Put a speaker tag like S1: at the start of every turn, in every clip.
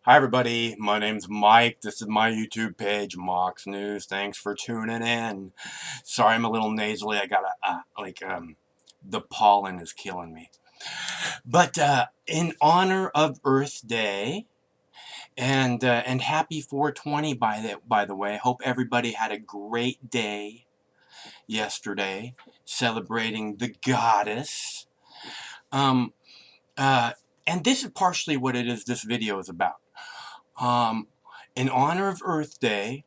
S1: Hi everybody, my name's Mike. This is my YouTube page, Mox News. Thanks for tuning in. Sorry I'm a little nasally. I got the pollen is killing me. But in honor of Earth Day and happy 420 by the way. Hope everybody had a great day yesterday celebrating the goddess. Um uh and this is partially what it is this video is about. Um, in honor of Earth Day,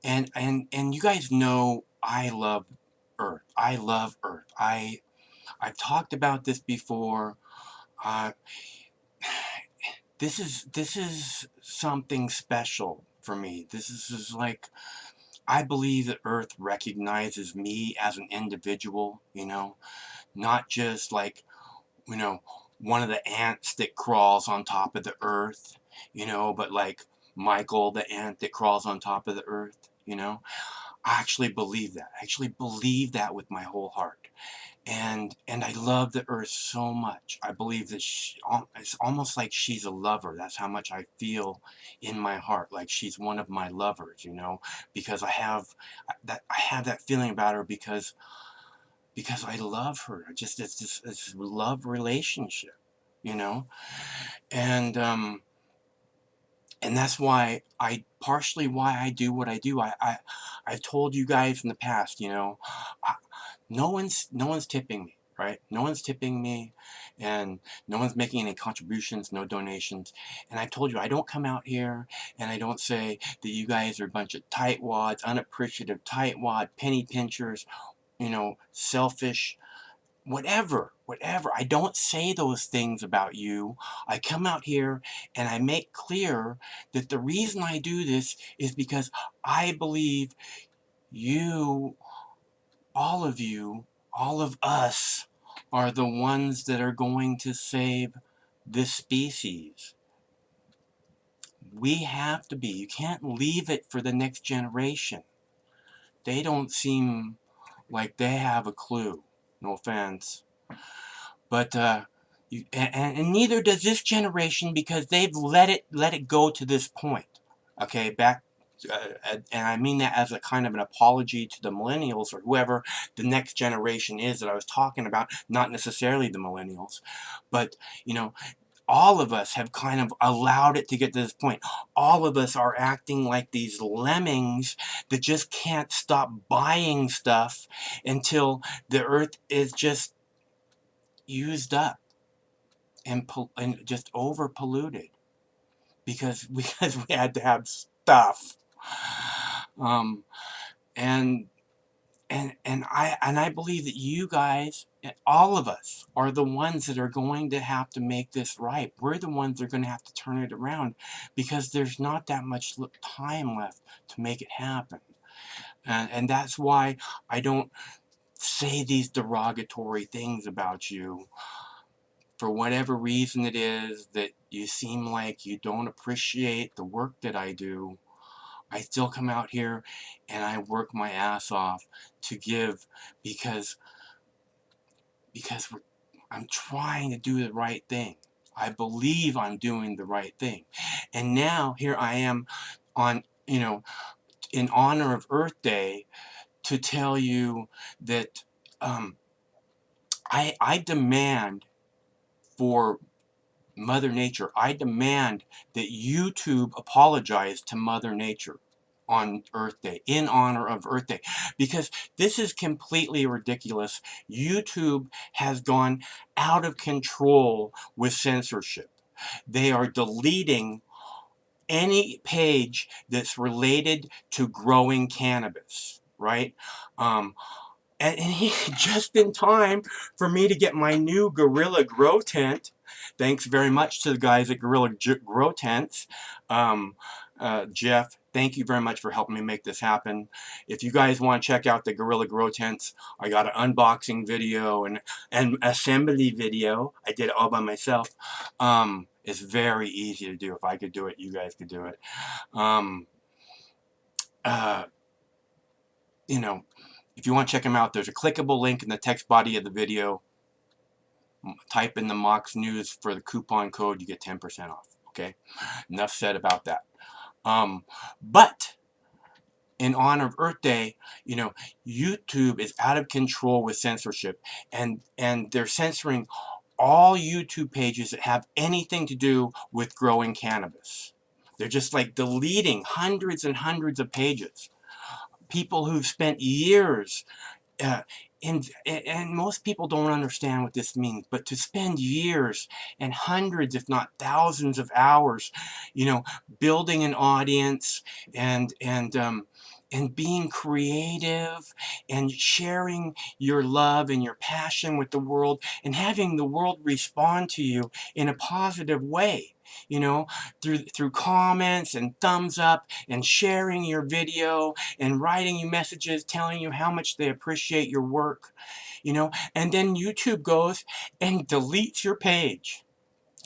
S1: and you guys know I love Earth. I love Earth. I've talked about this before. Uh, this is something special for me. This is like I believe that Earth recognizes me as an individual. Not just like one of the ants that crawls on top of the earth, but like Michael, the ant that crawls on top of the earth. I actually believe that. I actually believe that with my whole heart. And I love the earth so much. I believe that it's almost like she's a lover. That's how much I feel in my heart, like she's one of my lovers, because I have that feeling about her because I love her. It's this love relationship, you know, and um, and that's partially why I do what I do. I've told you guys in the past, I, no one's tipping me, right? No one's tipping me, and no one's making any contributions, no donations. And I told you I don't come out here and I don't say that you guys are a bunch of tightwads, unappreciative tightwad, penny pinchers, selfish, whatever. I don't say those things about you. I come out here and I make clear that the reason I do this is because I believe you, you, all of us, are the ones that are going to save this species. We have to be. You can't leave it for the next generation. They don't seem like they have a clue. No offense. But and neither does this generation, because they've let it go to this point. Okay, and I mean that as a kind of an apology to the millennials or whoever the next generation is that I was talking about. Not necessarily the millennials, but all of us have kind of allowed it to get to this point. All of us are acting like these lemmings that just can't stop buying stuff until the earth is just used up and just over polluted because we had to have stuff. um and I believe that you guys, all of us, are the ones that are going to have to make this right. We're the ones that are going to have to turn it around, because there's not that much time left to make it happen. And that's why I don't say these derogatory things about you. For whatever reason it is that you seem like you don't appreciate the work that I do, I still come out here and I work my ass off to give, because I'm trying to do the right thing. I believe I'm doing the right thing. And now here I am on, in honor of Earth Day, to tell you that I demand for Mother Nature. I demand that YouTube apologize to Mother Nature on Earth Day, in honor of Earth Day, because this is completely ridiculous. YouTube has gone out of control with censorship. They are deleting any page that's related to growing cannabis, right? And he just in time for me to get my new Gorilla Grow tent. Thanks very much to the guys at Gorilla Grow Tents. Jeff, thank you very much for helping me make this happen. If you guys want to check out the Gorilla Grow Tents, I got an unboxing video and assembly video. I did it all by myself. It's very easy to do. If I could do it, you guys could do it. Um, uh, you know, if you want to check them out, there's a clickable link in the text body of the video. Type in the Mox News for the coupon code, you get 10% off. Okay, enough said about that. But in honor of Earth Day, you know, YouTube is out of control with censorship, and they're censoring all YouTube pages that have anything to do with growing cannabis. They're just like deleting hundreds and hundreds of pages. People who've spent years uh, and most people don't understand what this means, but to spend years and hundreds, if not thousands of hours, you know, building an audience and being creative and sharing your love and your passion with the world and having the world respond to you in a positive way, you know, through comments and thumbs up and sharing your video and writing you messages telling you how much they appreciate your work, you know, and then YouTube goes and deletes your page.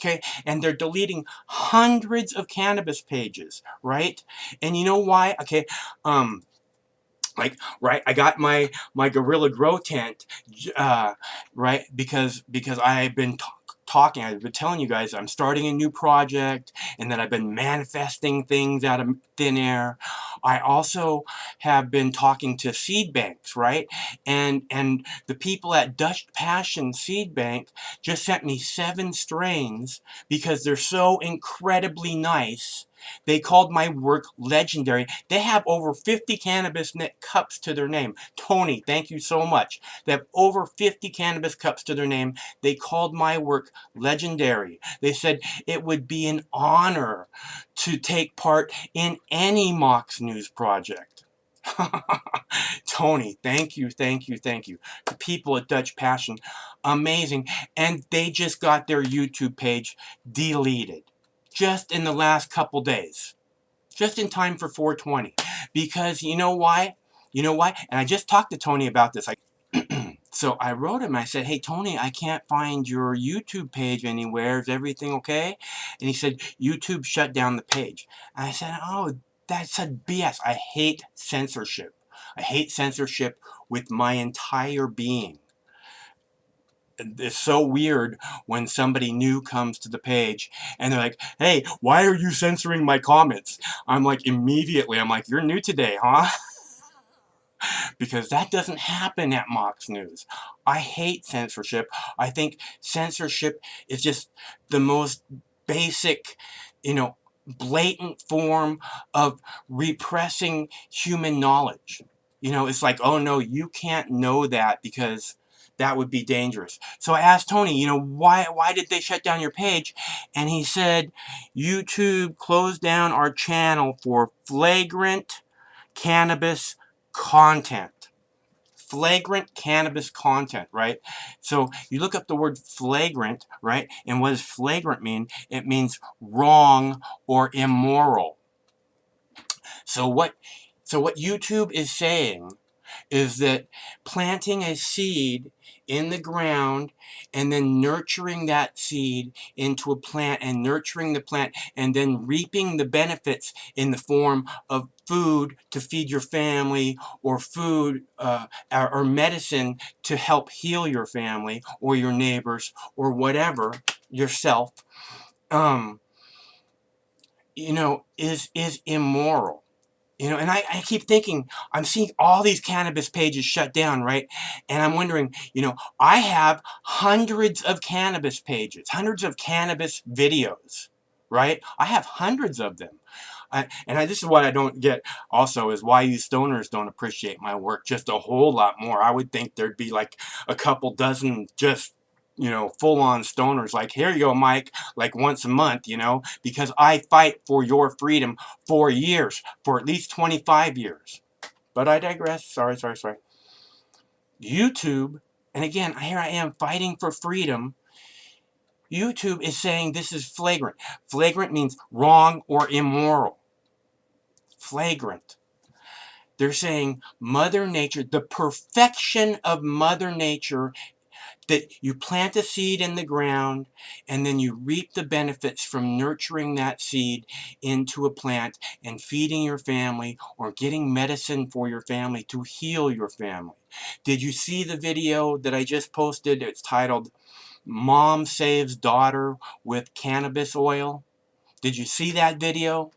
S1: Okay, and they're deleting hundreds of cannabis pages, right? And you know why? Okay, like, right, I got my Gorilla Grow tent, right, because I've been talking, I've been telling you guys I'm starting a new project and that I've been manifesting things out of thin air. I also have been talking to seed banks, right, and the people at Dutch Passion Seed Bank just sent me 7 strains because they're so incredibly nice. They called my work legendary. They have over 50 cannabis cups to their name. Tony, thank you so much. They have over 50 cannabis cups to their name. They called my work legendary. They said it would be an honor to take part in any Mox News project. Tony, thank you, thank you, thank you. The people at Dutch Passion, amazing. And they just got their YouTube page deleted just in the last couple days, just in time for 420. Because you know why? You know why? And I just talked to Tony about this. So I wrote him. I said, "Hey Tony, I can't find your YouTube page anywhere. Is everything okay?" And he said, "YouTube shut down the page." And I said, "Oh, that's a BS. I hate censorship. I hate censorship with my entire being." It's so weird when somebody new comes to the page and they're like, "Hey, why are you censoring my comments?" I'm like, immediately, I'm like, "You're new today, huh?" Because that doesn't happen at Mox News. I hate censorship. I think censorship is just the most basic, you know, blatant form of repressing human knowledge. You know, it's like, oh no, you can't know that because that would be dangerous. So I asked Tony, you know, why did they shut down your page? And he said, YouTube closed down our channel for flagrant cannabis content. Flagrant cannabis content, right? So you look up the word flagrant, right? And what does flagrant mean? It means wrong or immoral. So what YouTube is saying is that planting a seed in the ground and then nurturing that seed into a plant and nurturing the plant and then reaping the benefits in the form of food to feed your family or food or medicine to help heal your family or your neighbors or whatever, yourself, you know, is immoral. You know, and I keep thinking, I'm seeing all these cannabis pages shut down, right? And I'm wondering, you know, I have hundreds of cannabis pages, hundreds of cannabis videos, right? I have hundreds of them. This is what I don't get also is why you stoners don't appreciate my work just a whole lot more. I would think there'd be like a couple dozen just, you know, full-on stoners like, "Here you go, Mike," like once a month, you know, because I fight for your freedom for years, for at least 25 years. But I digress. Sorry. YouTube, and again, here I am fighting for freedom. YouTube is saying this is flagrant. Flagrant means wrong or immoral. Flagrant. They're saying Mother Nature, the perfection of Mother Nature, that you plant a seed in the ground and then you reap the benefits from nurturing that seed into a plant and feeding your family or getting medicine for your family to heal your family. Did you see the video that I just posted? It's titled "Mom Saves Daughter with Cannabis Oil." Did you see that video?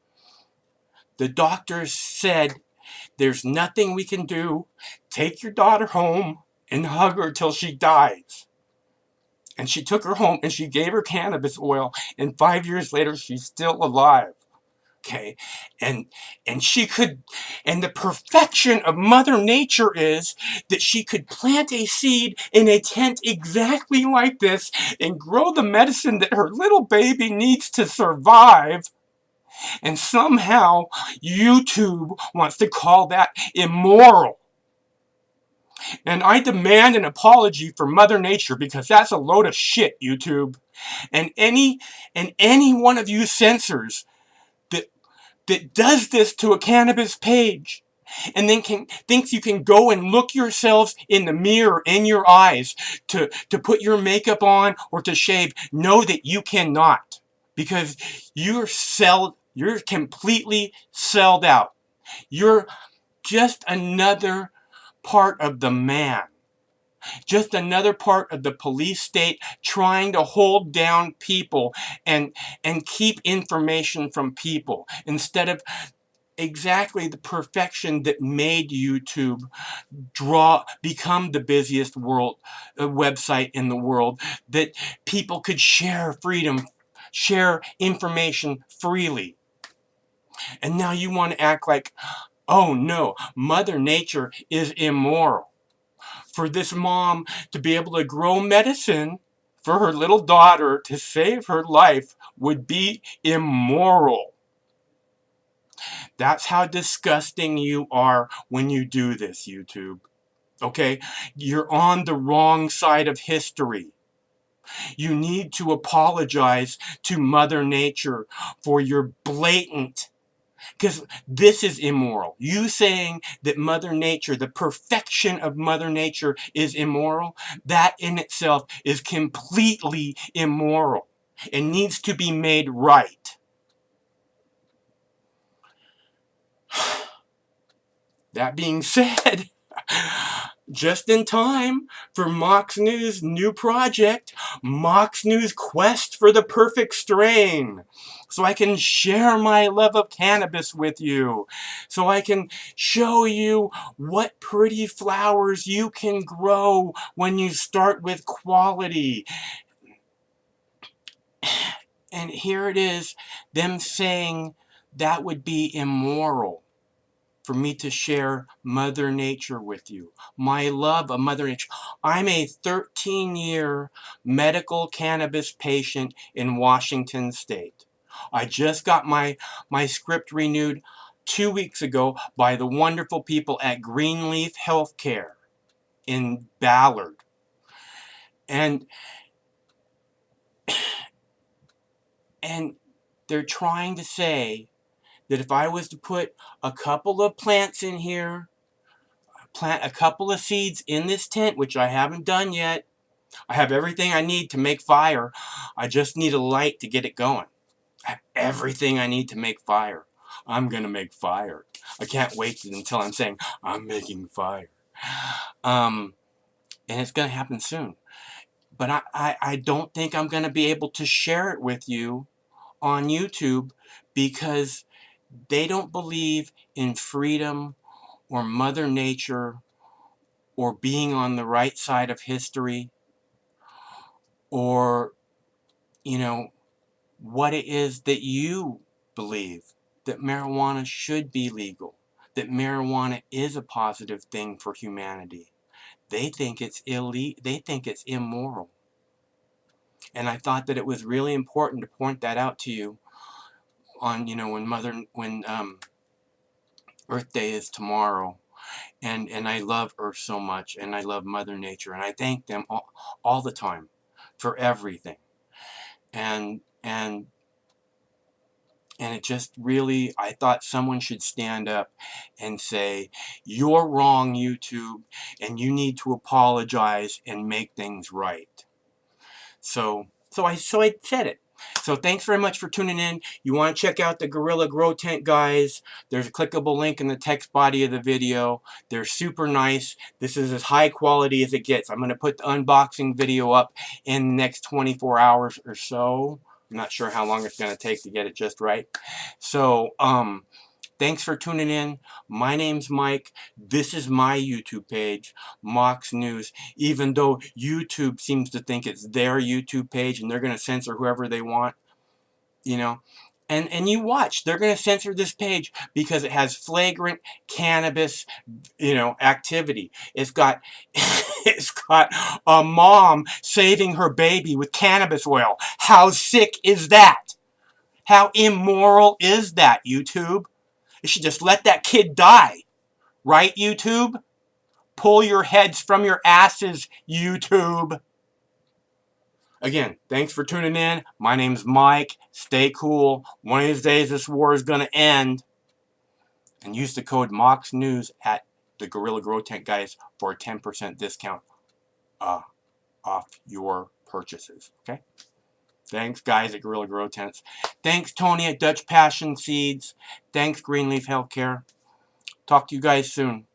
S1: The doctor said, there's nothing we can do. Take your daughter home and hug her till she dies. And she took her home and she gave her cannabis oil, and 5 years later she's still alive. Okay, and she could, and the perfection of Mother Nature is that she could plant a seed in a tent exactly like this and grow the medicine that her little baby needs to survive. And somehow YouTube wants to call that immoral. And I demand an apology for Mother Nature, because that's a load of shit, YouTube. And any one of you censors that does this to a cannabis page and then thinks you can go and look yourselves in the mirror in your eyes to put your makeup on or to shave, know that you cannot, because you're completely sold out. You're just another part of the man. Just another part of the police state trying to hold down people and keep information from people, instead of exactly the perfection that made YouTube become the busiest website in the world, that people could share information freely. And now you want to act like, oh no, Mother Nature is immoral. For this mom to be able to grow medicine for her little daughter to save her life would be immoral. That's how disgusting you are when you do this, YouTube. Okay? You're on the wrong side of history. You need to apologize to Mother Nature for your blatant, because this is immoral. You saying that Mother Nature, the perfection of Mother Nature, is immoral, that in itself is completely immoral and needs to be made right. That being said, just in time for Mox News' new project, Mox News Quest for the Perfect Strain. So I can share my love of cannabis with you. So I can show you what pretty flowers you can grow when you start with quality. And here it is, them saying that would be immoral for me to share Mother Nature with you. My love of Mother Nature. I'm a 13-year medical cannabis patient in Washington State. I just got my script renewed 2 weeks ago by the wonderful people at Greenleaf Healthcare in Ballard. And they're trying to say that if I was to put a couple of plants in here, plant a couple of seeds in this tent, which I haven't done yet, I have everything I need to make fire. I just need a light to get it going. I have everything I need to make fire. I'm going to make fire. I can't wait until I'm saying, I'm making fire. And it's going to happen soon. But I don't think I'm going to be able to share it with you on YouTube, because they don't believe in freedom or Mother Nature or being on the right side of history, or, you know, what it is that you believe, that marijuana should be legal, that marijuana is a positive thing for humanity. They think it's they think it's immoral. And I thought that it was really important to point that out to you on, you know, when Earth Day is tomorrow. And I love Earth so much, and I love Mother Nature, and I thank them all the time for everything. And it just really, I thought someone should stand up and say, you're wrong, YouTube, and you need to apologize and make things right. So I said it. So thanks very much for tuning in. You want to check out the Gorilla Grow Tent, guys. There's a clickable link in the text body of the video. They're super nice. This is as high quality as it gets. I'm going to put the unboxing video up in the next 24 hours or so. I'm not sure how long it's going to take to get it just right. So, thanks for tuning in. My name's Mike. This is my YouTube page, Mox News. Even though YouTube seems to think it's their YouTube page and they're going to censor whoever they want, you know. And you watch, they're going to censor this page because it has flagrant cannabis, you know, activity. It's got it's got a mom saving her baby with cannabis oil. How sick is that? How immoral is that, YouTube? You should just let that kid die. Right, YouTube? Pull your heads from your asses, YouTube. Again, thanks for tuning in. My name's Mike. Stay cool. One of these days this war is going to end. And use the code MOXNEWS at the Gorilla Grow Tent guys for a 10% discount off your purchases. Okay? Thanks, guys at Gorilla Grow Tents. Thanks, Tony at Dutch Passion Seeds. Thanks, Greenleaf Healthcare. Talk to you guys soon.